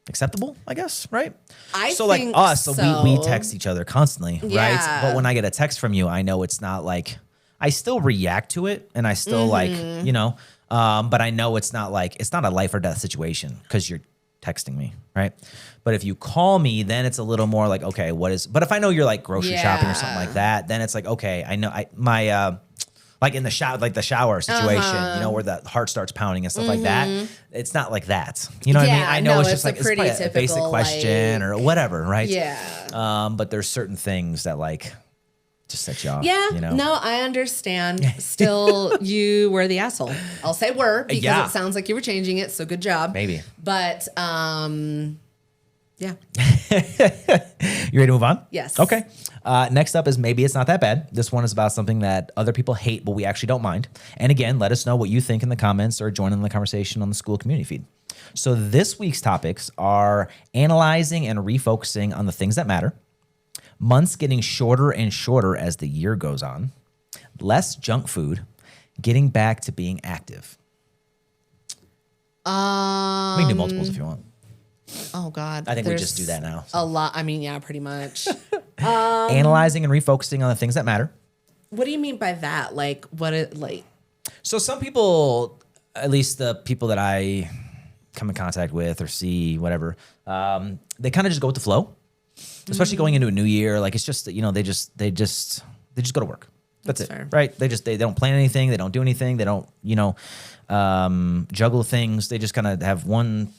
acceptable, I guess, right? I so think like us, so we text each other constantly, right? But when I get a text from you, I know it's not like, I still react to it and I still like, but I know it's not a life or death situation because you're texting me, right? But if you call me, then it's a little more like, okay, but if I know you're like grocery shopping or something like that, then it's like, okay, I know like in the shower situation, where the heart starts pounding and stuff like that. It's not like that. You know what I mean? I know it's just like it's probably a basic question or whatever, right? Yeah. But there's certain things that like just set you off. Yeah. No, I understand. Still, you were the asshole. I'll say were because it sounds like you were changing it. So good job. Maybe. But yeah. You ready to move on? Yes. Okay. Next up is Maybe It's Not That Bad. This one is about something that other people hate, but we actually don't mind. And again, let us know what you think in the comments or join in the conversation on the school community feed. So this week's topics are analyzing and refocusing on the things that matter, months getting shorter and shorter as the year goes on, less junk food, getting back to being active. We can do multiples if you want. Oh, God. I think we just do that now. So. A lot. I mean, yeah, pretty much. Analyzing and refocusing on the things that matter. What do you mean by that? Like, So some people, at least the people that I come in contact with or see, whatever, they kind of just go with the flow. Especially going into a new year, like it's just they just go to work. That's it, fair. Right? They don't plan anything, they don't do anything, they don't juggle things. They just kind of have one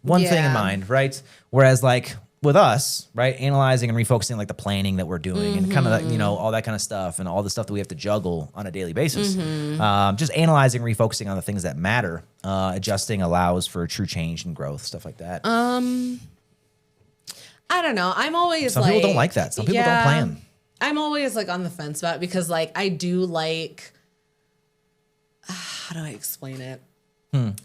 thing in mind, right? Whereas like with us, right, analyzing and refocusing like the planning that we're doing and kind of all that kind of stuff and all the stuff that we have to juggle on a daily basis. Just analyzing, refocusing on the things that matter. Adjusting allows for true change and growth, stuff like that. I don't know. I'm always Some people don't like that. Some people don't plan. I'm always like on the fence about it because like I do like how do I explain it?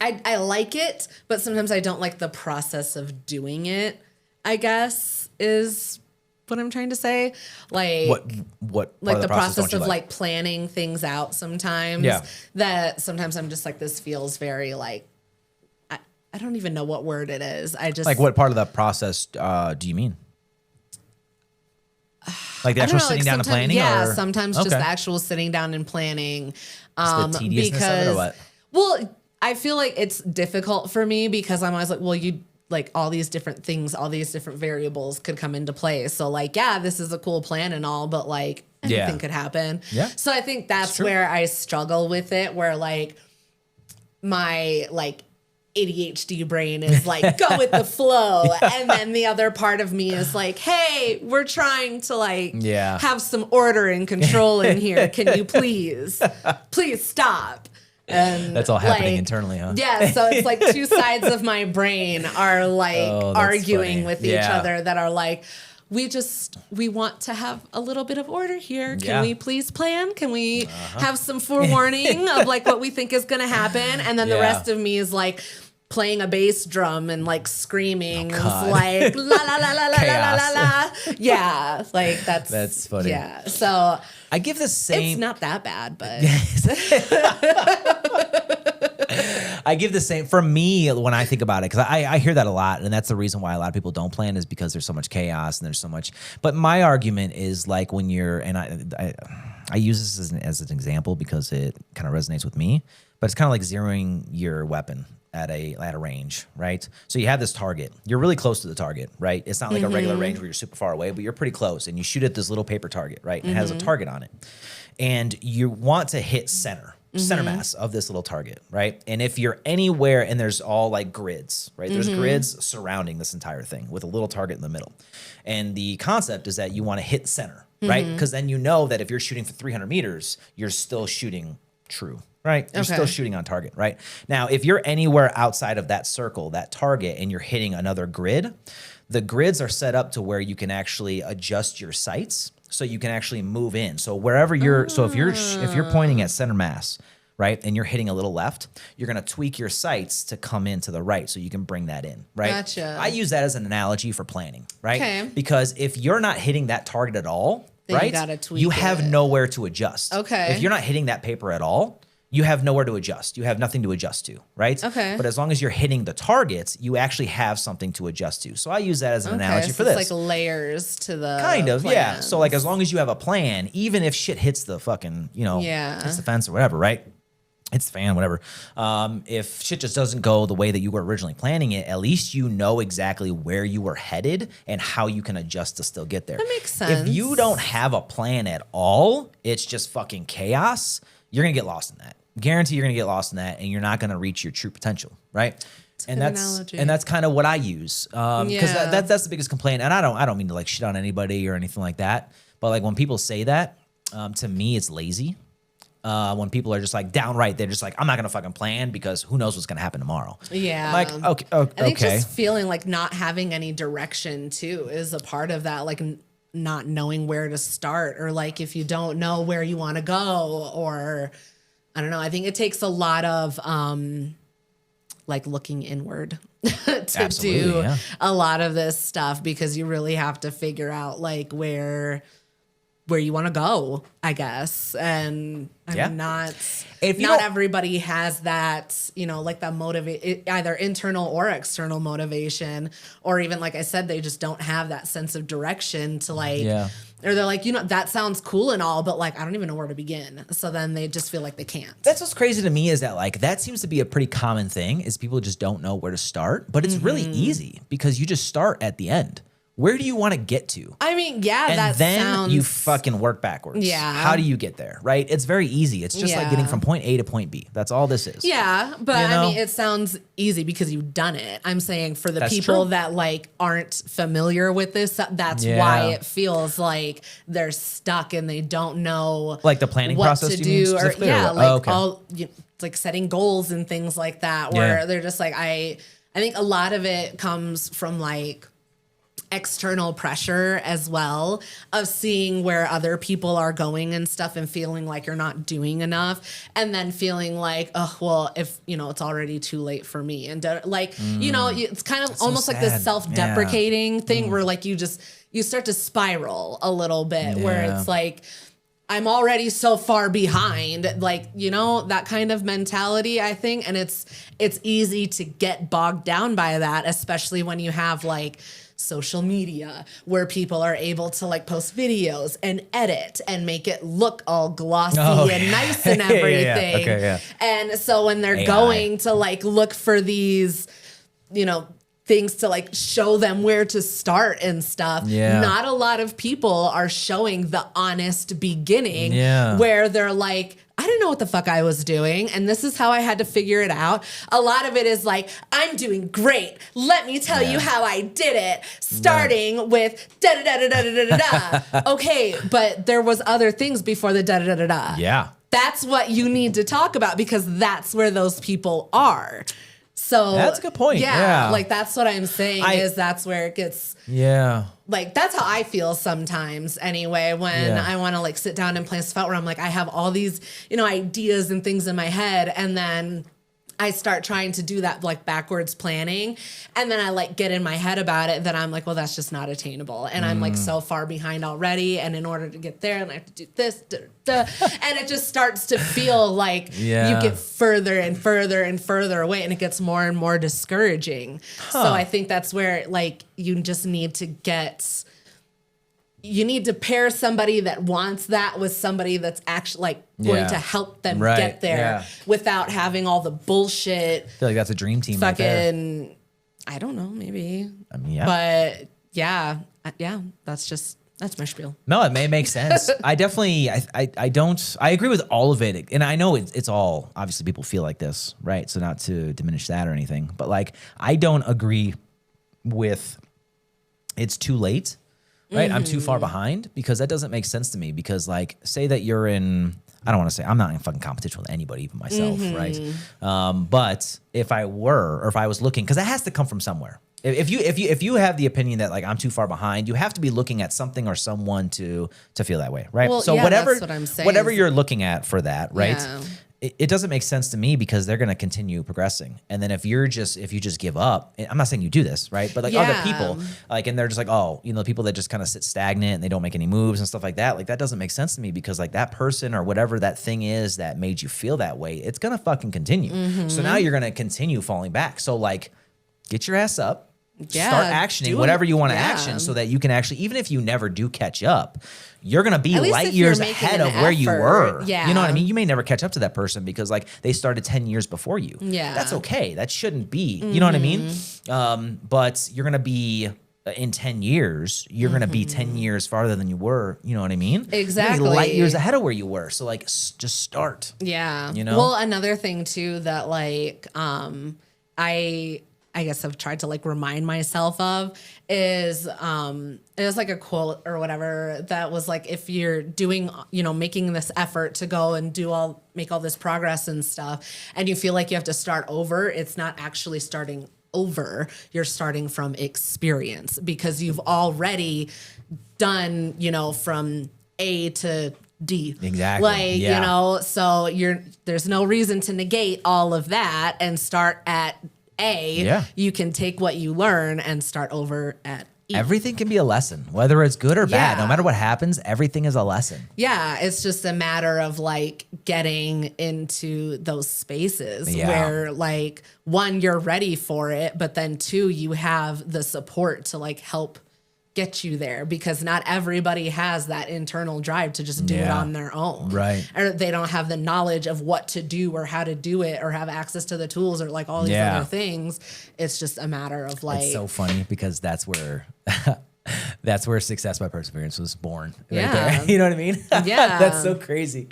I like it, but sometimes I don't like the process of doing it, I guess, is what I'm trying to say. Like what like the process of like planning things out sometimes. Yeah. That sometimes I'm just like, this feels very like, I don't even know what word it is. I just like, what part of the process do you mean? Like the actual sitting down and planning? Yeah, sometimes just the actual sitting down and planning. The tediousness of it, or what? Well, I feel like it's difficult for me because I'm always like, well, you like all these different things, all these different variables could come into play. So like, yeah, this is a cool plan and all, but like anything could happen. Yeah. So I think that's where I struggle with it, where like my like ADHD brain is like, go with the flow. And then the other part of me is like, hey, we're trying to like have some order and control in here. Can you please stop? And that's all happening internally, huh? Yeah. So it's like two sides of my brain are like arguing with each other that are like, we want to have a little bit of order here. Can we please plan? Can we have some forewarning of like what we think is going to happen? And then the rest of me is like playing a bass drum and like screaming, like la la la la la la la la. Yeah, like that's funny. Yeah, so I give the same. It's not that bad, but I give the same for me when I think about it, because I hear that a lot, and that's the reason why a lot of people don't plan, is because there's so much chaos and there's so much. But my argument is like when you're, and I use this as an example because it kind of resonates with me, but it's kind of like zeroing your weapon at a range, right? So you have this target. You're really close to the target, right? It's not like a regular range where you're super far away, but you're pretty close, and you shoot at this little paper target, right? And it has a target on it. And you want to hit center mass of this little target, right? And if you're anywhere, and there's all like grids, right? There's grids surrounding this entire thing with a little target in the middle. And the concept is that you want to hit center, right? Because then you know that if you're shooting for 300 meters, you're still shooting true. Right? You're still shooting on target, right? Now, if you're anywhere outside of that circle, that target, and you're hitting another grid, the grids are set up to where you can actually adjust your sights, so you can actually move in. So wherever you're, so if you're pointing at center mass, right, and you're hitting a little left, you're going to tweak your sights to come in to the right, so you can bring that in, right? Gotcha. I use that as an analogy for planning, right? Okay. Because if you're not hitting that target at all, then right, you have nowhere to adjust. Okay. If you're not hitting that paper at all, you have nowhere to adjust. You have nothing to adjust to, right? Okay. But as long as you're hitting the targets, you actually have something to adjust to. So I use that as an analogy for this. It's like layers to the kind of, yeah. So like as long as you have a plan, even if shit hits the fucking, hits the fence or whatever, right? It's the fan, whatever. If shit just doesn't go the way that you were originally planning it, at least you know exactly where you were headed and how you can adjust to still get there. That makes sense. If you don't have a plan at all, it's just fucking chaos, you're going to get lost in that. Guarantee you're going to get lost in that, and you're not going to reach your true potential, right? That's kind of what I use, because that's the biggest complaint. And I don't mean to like shit on anybody or anything like that, but like when people say that, to me it's lazy. When people are just like downright, they're just like, I'm not going to fucking plan because who knows what's going to happen tomorrow. Yeah. Like, okay. I think just feeling like not having any direction too is a part of that, like not knowing where to start, or like if you don't know where you want to go, or I don't know. I think it takes a lot of like looking inward to do a lot of this stuff, because you really have to figure out like where you want to go, I guess. And I'm not everybody has that, like that either internal or external motivation, or even like I said, they just don't have that sense of direction to like, or they're like, that sounds cool and all, but like, I don't even know where to begin. So then they just feel like they can't. That's what's crazy to me, is that like, that seems to be a pretty common thing, is people just don't know where to start, but it's really easy because you just start at the end. Where do you want to get to? I mean, and then you fucking work backwards. Yeah. How do you get there, right? It's very easy. It's just like getting from point A to point B. That's all this is. Yeah, but I mean, it sounds easy because you've done it. I'm saying for the people that like aren't familiar with this, that's why it feels like they're stuck and they don't know like the planning process to do, or all like setting goals and things like that, where they're just like, I think a lot of it comes from like, external pressure as well of seeing where other people are going and stuff and feeling like you're not doing enough and then feeling like, oh, well, if, you know, it's already too late for me. And like, you know, it's kind of almost like this self-deprecating thing where like you start to spiral a little bit where it's like, I'm already so far behind, like, you know, that kind of mentality, I think. And it's easy to get bogged down by that, especially when you have like social media where people are able to like post videos and edit and make it look all glossy and nice and everything. Okay, and so when they're going to like look for these, you know, things to like show them where to start and stuff. Not a lot of people are showing the honest beginning where they're like, I didn't know what the fuck I was doing, and this is how I had to figure it out. A lot of it is like, I'm doing great. Let me tell you how I did it, starting with da-da-da-da-da-da-da-da. Okay, but there was other things before the da-da-da-da-da. Yeah. That's what you need to talk about because that's where those people are. So that's a good point. Yeah. Like that's what I'm saying is that's where it gets. Like that's how I feel sometimes anyway, when I want to like sit down and plan stuff out where I'm like, I have all these, you know, ideas and things in my head. And then I start trying to do that like backwards planning. And then I like get in my head about it. Then I'm like, well, that's just not attainable. And I'm like so far behind already. And in order to get there, and I have to do this, and it just starts to feel like you get further and further and further away. And it gets more and more discouraging. So I think that's where like you just need to you need to pair somebody that wants that with somebody that's actually like going to help them get there without having all the bullshit. I feel like that's a dream team. Fucking, right there. I don't know, maybe. I mean, but that's my spiel. No, it may make sense. I definitely, I agree with all of it. And I know it's all, obviously people feel like this, right? So not to diminish that or anything, but like, I don't agree with it's too late. Right. I'm too far behind because that doesn't make sense to me because like say that you're in, I don't want to say I'm not in fucking competition with anybody, even myself. Right. But if I were, or if I was looking, cause that has to come from somewhere. If you have the opinion that like I'm too far behind, you have to be looking at something or someone to feel that way. Right. Well, so that's what I'm saying. Whatever you're looking at for that. Right. Yeah. It doesn't make sense to me because they're going to continue progressing. And then if you just give up, I'm not saying you do this, right? But like other people, like, and they're just like, oh, you know, people that just kind of sit stagnant and they don't make any moves and stuff like that. Like that doesn't make sense to me because like that person or whatever that thing is that made you feel that way, it's going to fucking continue. So now you're going to continue falling back. So like get your ass up. Start actioning whatever you want to action so that you can actually, even if you never do catch up, you're going to be light years ahead of where you were. Yeah. You know what I mean? You may never catch up to that person because like they started 10 years before you. Yeah. That's okay. That shouldn't be, you know what I mean? But you're going to be in 10 years, you're going to be 10 years farther than you were. You know what I mean? Exactly. You're light years ahead of where you were. So like just start. Yeah. You know? Well, another thing too that like, I guess I've tried to like remind myself of is it was like a quote or whatever that was like, if you're doing, you know, making this effort to go and make all this progress and stuff, and you feel like you have to start over, it's not actually starting over. You're starting from experience because you've already done, you know, from A to D. Exactly. Like, you know, so there's no reason to negate all of that and start at you can take what you learn and start over at E. Everything can be a lesson, whether it's good or bad. No matter what happens, everything is a lesson. Yeah, it's just a matter of like getting into those spaces where like one, you're ready for it, but then two, you have the support to like help get you there because not everybody has that internal drive to just do it on their own. Right. Or they don't have the knowledge of what to do or how to do it or have access to the tools or like all these other things. It's just a matter of like. It's so funny because that's where Success by Perseverance was born. Right there. You know what I mean? Yeah. That's so crazy.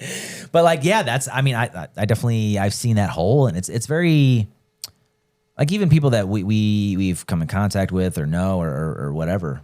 But like, I definitely, I've seen that hole and it's very, like even people that we've come in contact with or know or whatever,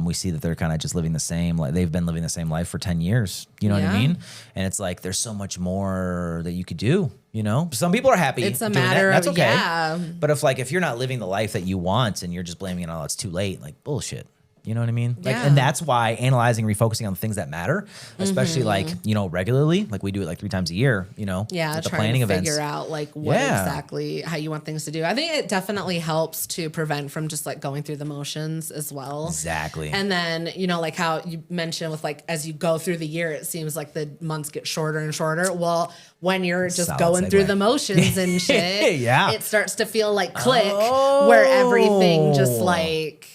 we see that they're kind of just living the same, like they've been living the same life for 10 years. You know what I mean? And it's like, there's so much more that you could do, you know? Some people are happy. It's a matter of, that's okay. But if you're not living the life that you want and you're just blaming it, oh, it's too late, like bullshit. You know what I mean? Like, and that's why analyzing, refocusing on the things that matter, especially like, you know, regularly, like we do it like 3 times a year, you know, the planning events. Figure out like what exactly, how you want things to do. I think it definitely helps to prevent from just like going through the motions as well. Exactly. And then, you know, like how you mentioned with like, as you go through the year, it seems like the months get shorter and shorter. Well, when you're just going through the motions and shit, it starts to feel like click where everything just like,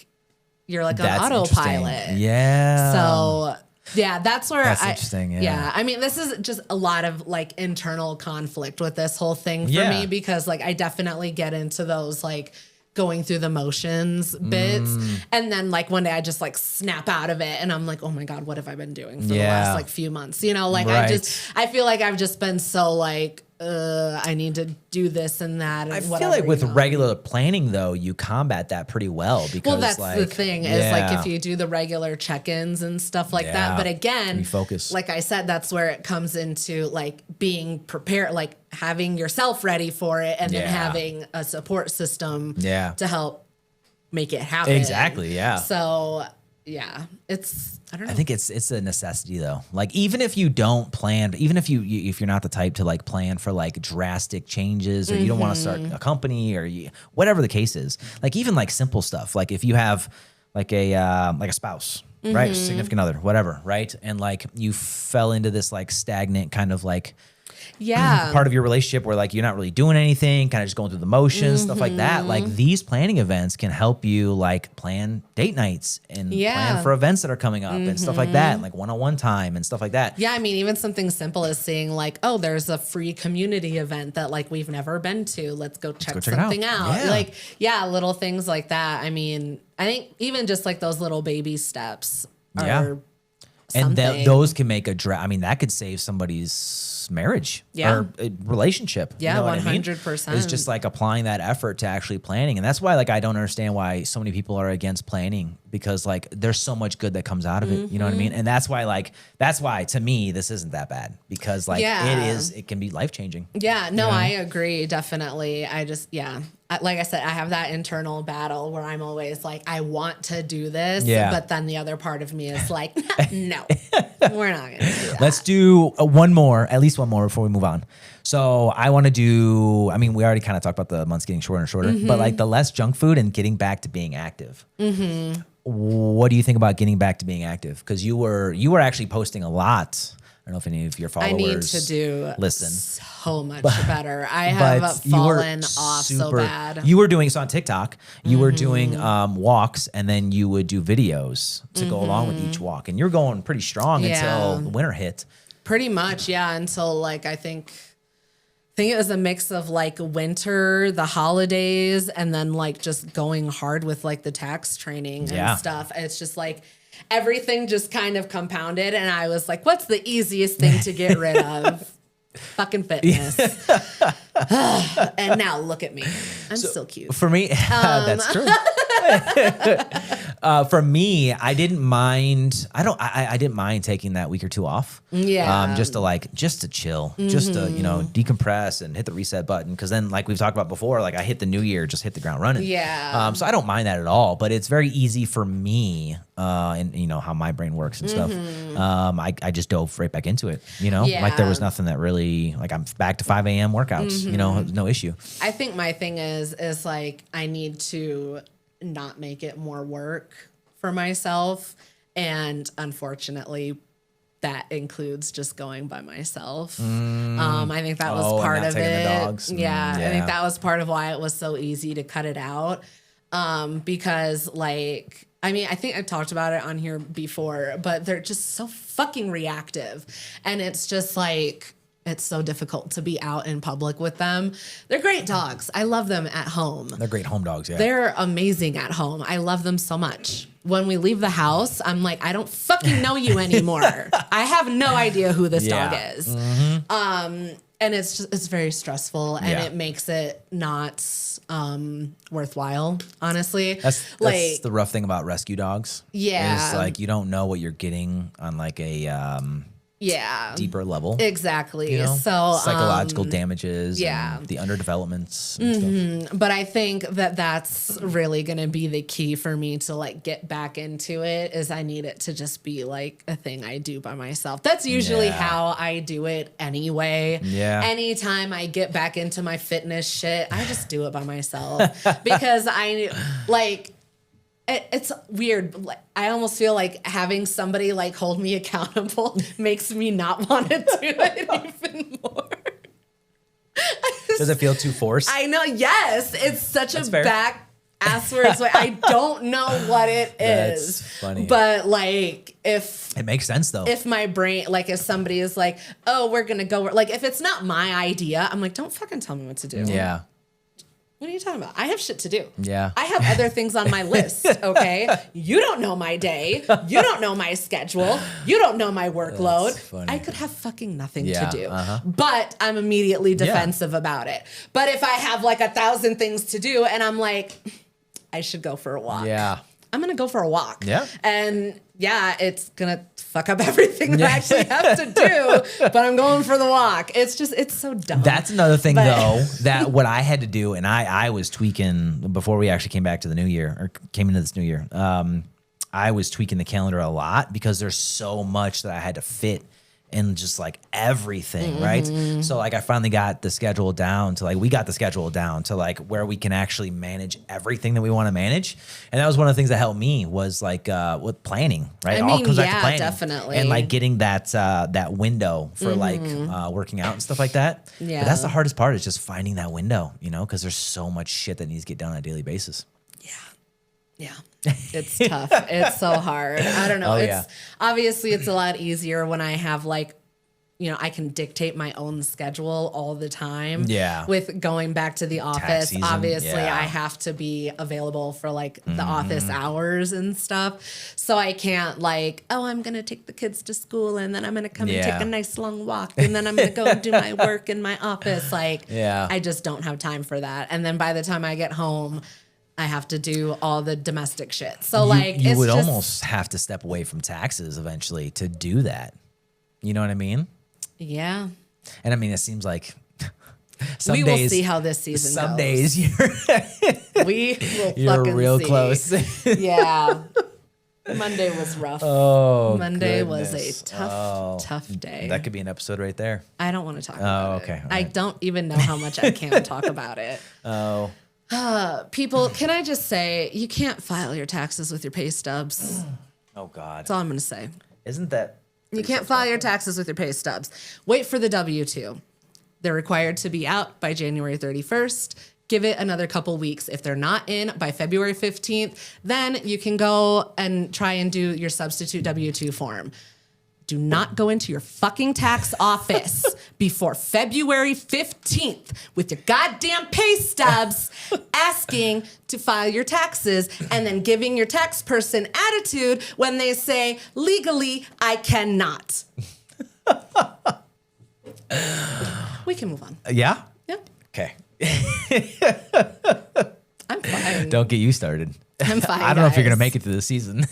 you're like on autopilot. Yeah. So that's where interesting. Yeah. I mean, this is just a lot of like internal conflict with this whole thing for me, because like I definitely get into those like going through the motions bits. And then like one day I just like snap out of it and I'm like, oh my God, what have I been doing for the last like few months? You know, like I feel like I've just been so like, I need to do this and that. And I feel like with regular planning though, you combat that pretty well because that's like, the thing is like if you do the regular check-ins and stuff like that. But again, refocus. Like I said, that's where it comes into like being prepared, like having yourself ready for it and then having a support system to help make it happen. Exactly. Yeah. So I don't know. I think it's a necessity though. Like even if you don't plan, even if you're not the type to like plan for like drastic changes, or you don't want to start a company, or whatever the case is, like even like simple stuff, like if you have like a spouse, right, significant other, whatever, right, and like you fell into this like stagnant kind of like part of your relationship where like you're not really doing anything, kind of just going through the motions, stuff like that. Like these planning events can help you like plan date nights and plan for events that are coming up and stuff like that, and like one-on-one time and stuff like that. Yeah, I mean, even something simple as seeing like, oh, there's a free community event that like we've never been to. Let's go check something out. Yeah. Like, little things like that. I mean, I think even just like those little baby steps are and those can make I mean, that could save somebody's marriage or relationship. Yeah, you know 100%. It's just like applying that effort to actually planning. And that's why like I don't understand why so many people are against planning, because like there's so much good that comes out of it. You know what I mean? And that's why to me this isn't that bad, because like it can be life-changing. Yeah, no, I agree, definitely. I just like I said, I have that internal battle where I'm always like, I want to do this, but then the other part of me is like, no, we're not going to do that. Let's do at least one more before we move on. So I want to do, I mean, we already kind of talked about the months getting shorter and shorter, but like the less junk food and getting back to being active. What do you think about getting back to being active? Because you were actually posting a lot. I don't know if any of your followers I need to do so much better. I have fallen off so bad. You were doing, so on TikTok, you were doing walks, and then you would do videos to go along with each walk. And you're going pretty strong until the winter hit. Pretty much, until like I think it was a mix of like winter, the holidays, and then like just going hard with like the tax training and stuff. It's just like everything just kind of compounded, and I was like, what's the easiest thing to get rid of? Fucking fitness. And now look at me. I'm still cute. For me, that's true. For me, I didn't mind. I didn't mind taking that week or two off. Just to chill, just to decompress and hit the reset button. Because then, like we've talked about before, like I hit the new year, just hit the ground running. So I don't mind that at all. But it's very easy for me, and how my brain works and stuff. I just dove right back into it. Like there was nothing that really, like I'm back to 5 a.m. workouts. No issue. I think my thing is like I need to not make it more work for myself, and unfortunately that includes just going by myself. I think that was part of it. The dogs. I think that was part of why it was so easy to cut it out, because like I mean, I think I've talked about it on here before, but they're just so fucking reactive, and it's just like it's so difficult to be out in public with them. They're great dogs. I love them at home. They're great home dogs, yeah. They're amazing at home. I love them so much. When we leave the house, I'm like, I don't fucking know you anymore. I have no idea who this dog is. And it's very stressful, and it makes it not worthwhile, honestly. That's the rough thing about rescue dogs. Yeah. Is like you don't know what you're getting on like a deeper level. Exactly. You know? So psychological damages. Yeah. And the underdevelopments. And stuff. But I think that's really going to be the key for me to like get back into it is I need it to just be like a thing I do by myself. That's usually how I do it anyway. Yeah. Anytime I get back into my fitness shit, I just do it by myself because I like, it's weird. I almost feel like having somebody like hold me accountable makes me not want to do it even more. Does it feel too forced? I know. Yes. It's such a back asswards way. I don't know what it is. That's funny. But like if it makes sense though. If my brain, like if somebody is like, oh, we're going to go, like if it's not my idea, I'm like, don't fucking tell me what to do. Yeah. What are you talking about? I have shit to do. Yeah. I have other things on my list, okay? You don't know my day. You don't know my schedule. You don't know my workload. I could have fucking nothing to do. But I'm immediately defensive about it. But if I have like 1,000 things to do and I'm like, I should go for a walk. Yeah. I'm going to go for a walk. Yeah. And it's going to fuck up everything that I actually have to do, but I'm going for the walk. It's so dumb. That's another thing though, that what I had to do, and I was tweaking before we actually came back to the new year or came into this new year. I was tweaking the calendar a lot because there's so much that I had to fit in just like everything, right? So like I finally got the schedule down to like, we got the schedule down to like where we can actually manage everything that we want to manage. And that was one of the things that helped me was like with planning, right? I mean, all comes back to planning. Definitely. And like getting that window for like working out and stuff like that. Yeah. But that's the hardest part is just finding that window, you know, because there's so much shit that needs to get done on a daily basis. Yeah. It's tough. It's so hard. I don't know. Obviously it's a lot easier when I have like, you know, I can dictate my own schedule all the time. Yeah. With going back to the office, season, obviously I have to be available for like the office hours and stuff. So I can't like, oh, I'm going to take the kids to school and then I'm going to come and take a nice long walk and then I'm going to go and do my work in my office. Like, I just don't have time for that. And then by the time I get home, I have to do all the domestic shit. So you would almost have to step away from taxes eventually to do that. You know what I mean? Yeah. And I mean, it seems like we will see how this season goes. Some days you're real close. Yeah. Monday was rough. Oh, Monday was a tough day. That could be an episode right there. I don't want to talk about it. Okay. I don't even know how much I can talk about it. Oh. People, can I just say, you can't file your taxes with your pay stubs. Oh, God. That's all I'm going to say. Isn't that... You can't file your taxes with your pay stubs. Wait for the W-2. They're required to be out by January 31st. Give it another couple weeks. If they're not in by February 15th, then you can go and try and do your substitute W-2 form. Do not go into your fucking tax office before February 15th with your goddamn pay stubs asking to file your taxes and then giving your tax person attitude when they say, legally, I cannot. We can move on. Yeah? Yeah. Okay. I'm fine. Don't get you started. I'm fine. I don't know if you're going to make it through the season.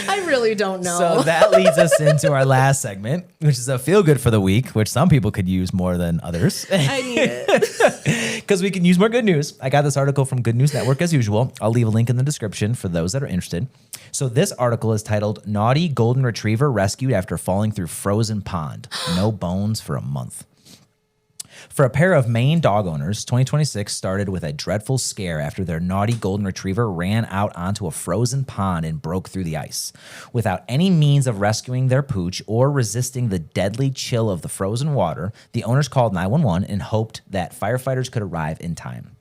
I really don't know. So that leads us into our last segment, which is a feel good for the week, which some people could use more than others. I need it. Because we can use more good news. I got this article from Good News Network as usual. I'll leave a link in the description for those that are interested. So this article is titled, Naughty Golden Retriever Rescued After Falling Through Frozen Pond. No bones for a month. For a pair of Maine dog owners, 2026 started with a dreadful scare after their naughty golden retriever ran out onto a frozen pond and broke through the ice. Without any means of rescuing their pooch or resisting the deadly chill of the frozen water, the owners called 911 and hoped that firefighters could arrive in time.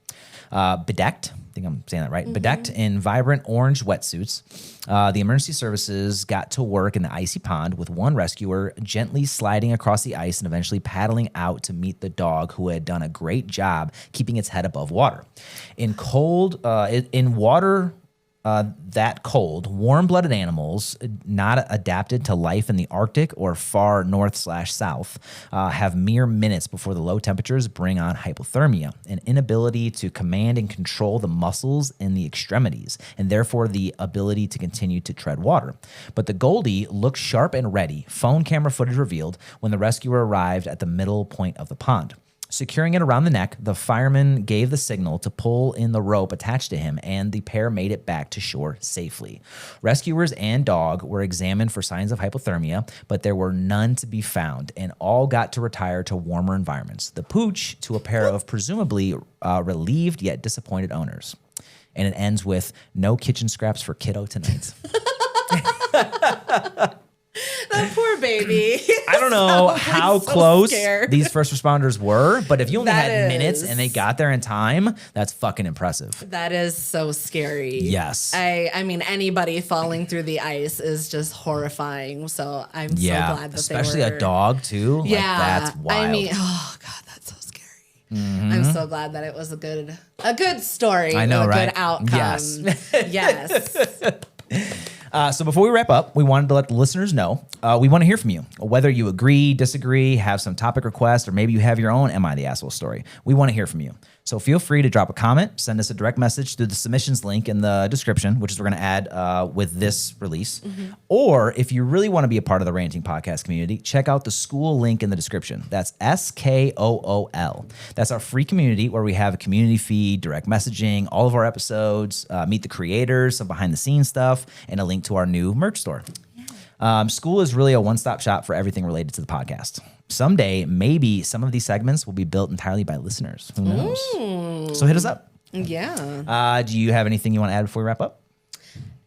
Bedecked, I think I'm saying that right, bedecked in vibrant orange wetsuits, the emergency services got to work in the icy pond with one rescuer gently sliding across the ice and eventually paddling out to meet the dog, who had done a great job keeping its head above water. In water that cold, warm-blooded animals not adapted to life in the Arctic or far north/south have mere minutes before the low temperatures bring on hypothermia, an inability to command and control the muscles in the extremities, and therefore the ability to continue to tread water. But the Goldie looked sharp and ready, phone camera footage revealed, when the rescuer arrived at the middle point of the pond. Securing it around the neck, the fireman gave the signal to pull in the rope attached to him, and the pair made it back to shore safely. Rescuers and dog were examined for signs of hypothermia, but there were none to be found, and all got to retire to warmer environments. The pooch to a pair of presumably relieved yet disappointed owners. And it ends with, no kitchen scraps for kiddo tonight. That poor baby. I don't know how close these first responders were, but if you only had minutes and they got there in time, that's fucking impressive. That is so scary. Yes. I mean, anybody falling through the ice is just horrifying. So I'm so glad that especially a dog too. Yeah. Like, that's wild. I mean, oh God, that's so scary. Mm-hmm. I'm so glad that it was a good story. I know, right? Good outcome. Yes. So before we wrap up, we wanted to let the listeners know, we want to hear from you. Whether you agree, disagree, have some topic requests, or maybe you have your own Am I the Asshole story. We want to hear from you. So feel free to drop a comment, send us a direct message through the submissions link in the description, which is we're going to add with this release. Mm-hmm. Or if you really want to be a part of the Ranting podcast community, check out the school link in the description. That's SKOOL. That's our free community where we have a community feed, direct messaging, all of our episodes, meet the creators, some behind the scenes stuff, and a link to our new merch store. Yeah. School is really a one-stop shop for everything related to the podcast. Someday, maybe some of these segments will be built entirely by listeners. Who knows? So hit us up. Yeah. Do you have anything you want to add before we wrap up?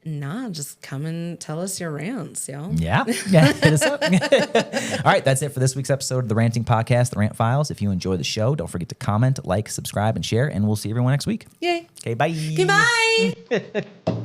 Nah, just come and tell us your rants, y'all. Yeah, hit us up. All right, that's it for this week's episode of the Ranting Podcast, the Rant Files. If you enjoy the show, don't forget to comment, like, subscribe, and share, and we'll see everyone next week. Yay. Okay, bye. Goodbye.